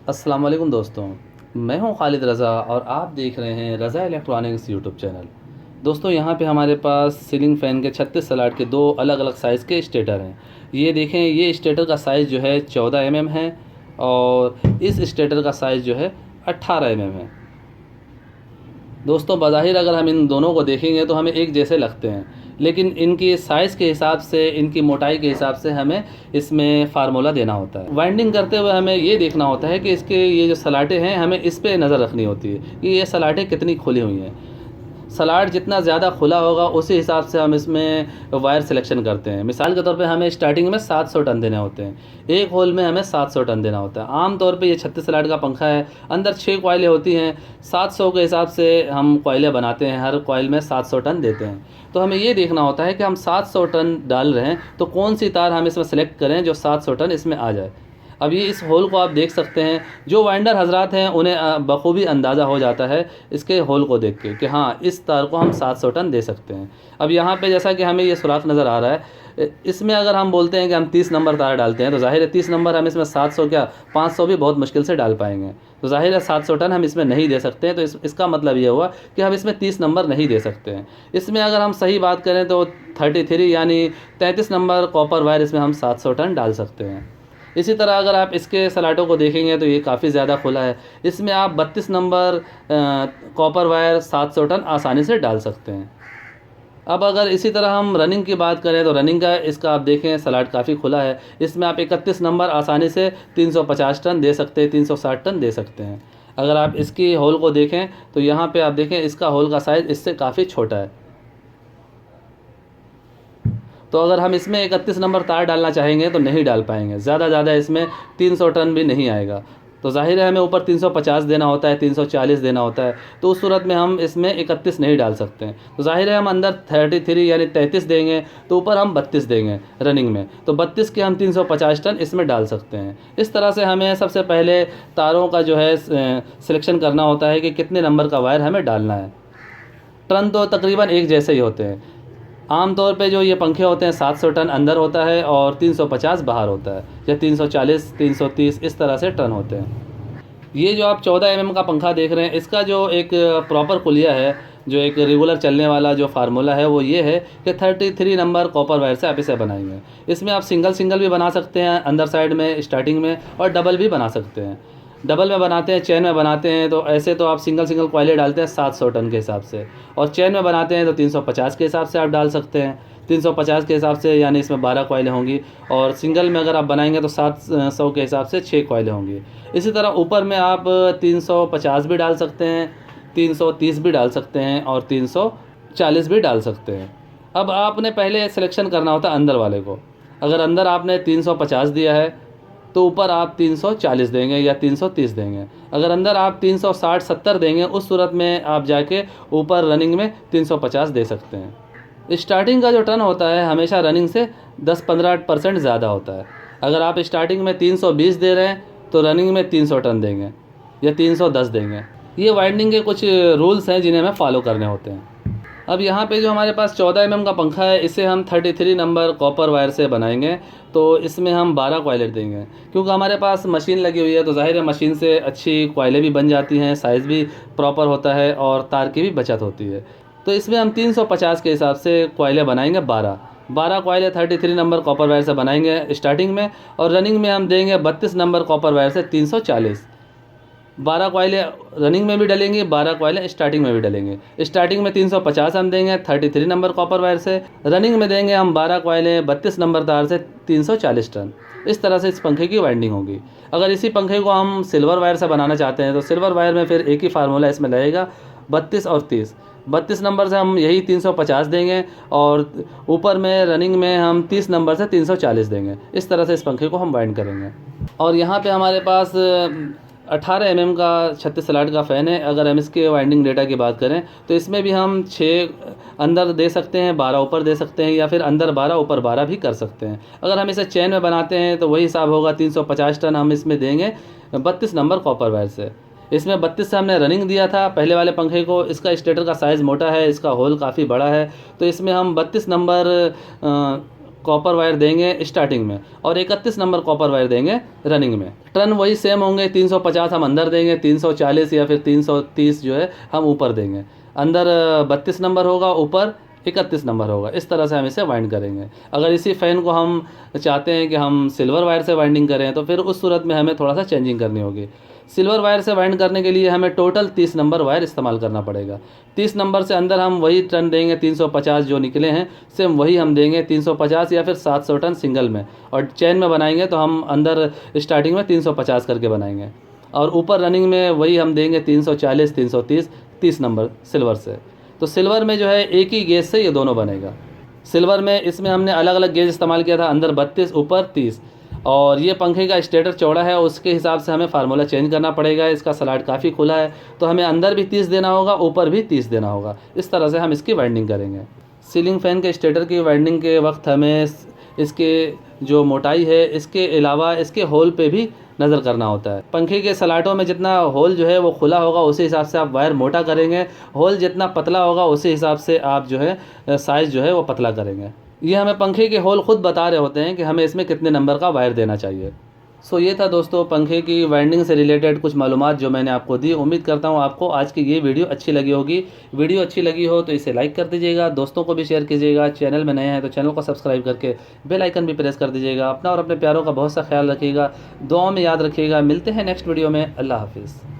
अस्सलाम वालेकुम दोस्तों, मैं हूं खालिद रज़ा और आप देख रहे हैं रज़ा इलेक्ट्रॉनिक्स यूट्यूब चैनल। दोस्तों यहां पे हमारे पास सीलिंग फ़ैन के 36 स्लॉट के 2 अलग-अलग साइज़ के स्टेटर हैं। ये देखें, ये स्टेटर का साइज़ जो है 14 एमएम है और इस स्टेटर का साइज़ जो है 18 एमएम है। दोस्तों बज़ाहिर अगर हम इन दोनों को देखेंगे तो हमें एक जैसे लगते हैं, लेकिन इनकी साइज़ के हिसाब से, इनकी मोटाई के हिसाब से हमें इसमें फ़ार्मूला देना होता है। वाइंडिंग करते हुए हमें ये देखना होता है कि इसके ये जो सलाटें हैं, हमें इस पे नज़र रखनी होती है कि ये सलाटें कितनी खुली हुई हैं। सलाड जितना ज़्यादा खुला होगा उसी हिसाब से हम इसमें वायर सिलेक्शन करते हैं। मिसाल के तौर पे हमें स्टार्टिंग में 700 टन देने होते हैं, एक होल में हमें 700 टन देना होता है। आम तौर पे ये 36 स्लॉट का पंखा है, अंदर 6 कॉइलें होती हैं, 700 के हिसाब से हम कॉइलें बनाते हैं, हर कॉइल में 700 टन देते हैं। तो हमें ये देखना होता है कि हम 700 टन डाल रहे हैं तो कौन सी तार हम इसमें सेलेक्ट करें जो 700 टन इसमें आ जाए। अब ये इस होल को आप देख सकते हैं, जो वाइंडर हजरात हैं उन्हें बखूबी अंदाज़ा हो जाता है इसके होल को देख के कि हाँ, इस तार को हम 700 टन दे सकते हैं। अब यहाँ पे जैसा कि हमें ये सुराख नज़र आ रहा है, इसमें अगर हम बोलते हैं कि हम 30 नंबर तार डालते हैं तो ज़ाहिर है 30 नंबर हम इसमें 700 क्या 500 भी बहुत मुश्किल से डाल पाएंगे। तो ज़ाहिर है 700 टन हम इसमें नहीं दे सकते हैं। तो इसका मतलब ये हुआ कि हम इसमें 30 नंबर नहीं दे सकते हैं। इसमें अगर हम सही बात करें तो 33 यानी 33 नंबर कॉपर वायर इसमें हम 700 टन डाल सकते हैं। इसी तरह अगर आप इसके सलाटों को देखेंगे तो ये काफ़ी ज़्यादा खुला है, इसमें आप 32 नंबर कॉपर वायर 700 टन आसानी से डाल सकते हैं। अब अगर इसी तरह हम रनिंग की बात करें तो रनिंग का इसका आप देखें सलाट काफ़ी खुला है, इसमें आप 31 नंबर आसानी से 350 टन दे सकते हैं, 360 टन दे सकते हैं। अगर आप इसकी होल को देखें तो यहाँ पे आप देखें इसका होल का साइज़ इससे काफ़ी छोटा है। तो अगर हम इसमें 31 नंबर तार डालना चाहेंगे तो नहीं डाल पाएंगे, ज़्यादा इसमें 300 टन भी नहीं आएगा। तो ज़ाहिर है हमें ऊपर 350 देना होता है, 340 देना होता है, तो उस सूरत में हम इसमें 31 नहीं डाल सकते हैं। तो ज़ाहिर है हम अंदर 33 यानी 33 देंगे तो ऊपर हम 32 देंगे रनिंग में, तो 32 के हम 350 टन इसमें डाल सकते हैं। इस तरह से हमें सबसे पहले तारों का जो है सिलेक्शन करना होता है कि कितने नंबर का वायर हमें डालना है। टन तो तकरीबन एक जैसे ही होते हैं। आम तौर पे जो ये पंखे होते हैं 700 टन अंदर होता है और 350 बाहर होता है, या 340 330 इस तरह से टन होते हैं। ये जो आप 14 एमएम का पंखा देख रहे हैं, इसका जो एक प्रॉपर कुलिया है, जो एक रेगुलर चलने वाला जो फार्मूला है वो ये है कि 33 नंबर कॉपर वायर से आप इसे बनाएंगे। इसमें आप सिंगल भी बना सकते हैं अंदर साइड में स्टार्टिंग में, और डबल भी बना सकते हैं। डबल में बनाते हैं, चेन में बनाते हैं तो ऐसे तो आप सिंगल कॉइलें डालते हैं 700 टन के हिसाब से, और चेन में बनाते हैं तो 350 के हिसाब से आप डाल सकते हैं। 350 के हिसाब से यानी इसमें 12 कॉइलें होंगी, और सिंगल में अगर आप बनाएंगे तो 700 के हिसाब से 6 कॉइलें होंगी। इसी तरह ऊपर में आप 350 भी डाल सकते हैं, 330 भी डाल सकते हैं और 340 भी डाल सकते हैं। अब आपने पहले सिलेक्शन करना होता है अंदर वाले को। अगर अंदर आपने 350 दिया है तो ऊपर आप 340 देंगे या 330 देंगे। अगर अंदर आप 360-70 देंगे, उस सूरत में आप जाके ऊपर रनिंग में 350 दे सकते हैं। स्टार्टिंग का जो टर्न होता है हमेशा रनिंग से 10-15% ज़्यादा होता है। अगर आप स्टार्टिंग में 320 दे रहे हैं तो रनिंग में 300 टन देंगे या 310 देंगे। ये वाइंडिंग के कुछ रूल्स हैं जिन्हें हमें फॉलो करने होते हैं। अब यहाँ पे जो हमारे पास 14 एमएम का पंखा है, इसे हम 33 नंबर कॉपर वायर से बनाएंगे, तो इसमें हम 12 कॉइलें देंगे। क्योंकि हमारे पास मशीन लगी हुई है तो ज़ाहिर है मशीन से अच्छी कॉइलें भी बन जाती हैं, साइज़ भी प्रॉपर होता है और तार की भी बचत होती है। तो इसमें हम 350 के हिसाब से कॉइलें बनाएंगे, 12 कॉइलें 33 नंबर कॉपर वायर से बनाएंगे स्टार्टिंग में, और रनिंग में हम देंगे 32 नंबर कॉपर वायर से 340। 12 कॉइलें रनिंग में भी डलेंगी, 12 कॉइलें स्टार्टिंग में भी डलेंगे। स्टार्टिंग में 350 हम देंगे 33 नंबर कॉपर वायर से, रनिंग में देंगे हम 12 कॉइलें 32 नंबर तार से 340 टन। इस तरह से इस पंखे की वाइंडिंग होगी। अगर इसी पंखे को हम सिल्वर वायर से बनाना चाहते हैं तो सिल्वर वायर में फिर एक ही फार्मूला इसमें लगेगा, 32 और 30। 32 नंबर से हम यही 350 देंगे, और ऊपर में रनिंग में हम 30 नंबर से 340 देंगे। इस तरह से इस पंखे को हम वाइंड करेंगे। और यहाँ पे हमारे पास 18 एमएम का 36 स्लॉट का फ़ैन है। अगर हम इसके वाइंडिंग डेटा की बात करें तो इसमें भी हम 6 अंदर दे सकते हैं, 12 ऊपर दे सकते हैं, या फिर अंदर 12 ऊपर 12 भी कर सकते हैं। अगर हम इसे चेन में बनाते हैं तो वही हिसाब होगा, 350 टन हम इसमें देंगे 32 नंबर कॉपर वायर से। इसमें 32 से हमने रनिंग दिया था पहले वाले पंखे को। इसका स्टेटर का साइज़ मोटा है, इसका होल काफ़ी बड़ा है, तो इसमें हम 32 नंबर कॉपर वायर देंगे स्टार्टिंग में और 31 नंबर कॉपर वायर देंगे रनिंग में। टर्न वही सेम होंगे, 350 हम अंदर देंगे, 340 या फिर 330 जो है हम ऊपर देंगे। अंदर 32 नंबर होगा, ऊपर 31 नंबर होगा। इस तरह से हम इसे वाइंड करेंगे। अगर इसी फ़ैन को हम चाहते हैं कि हम सिल्वर वायर से वाइंडिंग करें तो फिर उस सूरत में हमें थोड़ा सा चेंजिंग करनी होगी। सिल्वर वायर से वाइंड करने के लिए हमें टोटल 30 नंबर वायर इस्तेमाल करना पड़ेगा। 30 नंबर से अंदर हम वही टर्न देंगे, 350 जो निकले हैं सेम वही हम देंगे, 350 या फिर 700 टर्न सिंगल में। और चैन में बनाएंगे तो हम अंदर स्टार्टिंग में 350 करके बनाएंगे और ऊपर रनिंग में वही हम देंगे 340, 330, 30 नंबर सिल्वर से। तो सिल्वर में जो है एक ही गेज से ये दोनों बनेगा। सिल्वर में इसमें हमने अलग अलग गेज इस्तेमाल किया था, अंदर 32 ऊपर 30। और ये पंखे का स्टेटर चौड़ा है, उसके हिसाब से हमें फार्मूला चेंज करना पड़ेगा। इसका स्लॉट काफ़ी खुला है तो हमें अंदर भी 30 देना होगा, ऊपर भी 30 देना होगा। इस तरह से हम इसकी वाइंडिंग करेंगे। सीलिंग फ़ैन के स्टेटर की वाइंडिंग के वक्त हमें इसके जो मोटाई है इसके अलावा इसके होल पे भी नज़र करना होता है। पंखे के सलाटों में जितना होल जो है वो खुला होगा उसी हिसाब से आप वायर मोटा करेंगे, होल जितना पतला होगा उसी हिसाब से आप जो है साइज़ जो है वो पतला करेंगे। ये हमें पंखे के होल खुद बता रहे होते हैं कि हमें इसमें कितने नंबर का वायर देना चाहिए। सो ये था दोस्तों पंखे की वाइंडिंग से रिलेटेड कुछ मालूमात जो मैंने आपको दी। उम्मीद करता हूँ आपको आज की ये वीडियो अच्छी लगी होगी। वीडियो अच्छी लगी हो तो इसे लाइक कर दीजिएगा, दोस्तों को भी शेयर कीजिएगा। चैनल में नए हैं तो चैनल को सब्सक्राइब करके बेल आइकन भी प्रेस कर दीजिएगा। अपना और अपने प्यारों का बहुत सा ख्याल रखिएगा, दुआओं में याद रखिएगा। मिलते हैं नेक्स्ट वीडियो में। अल्लाह हाफिज़।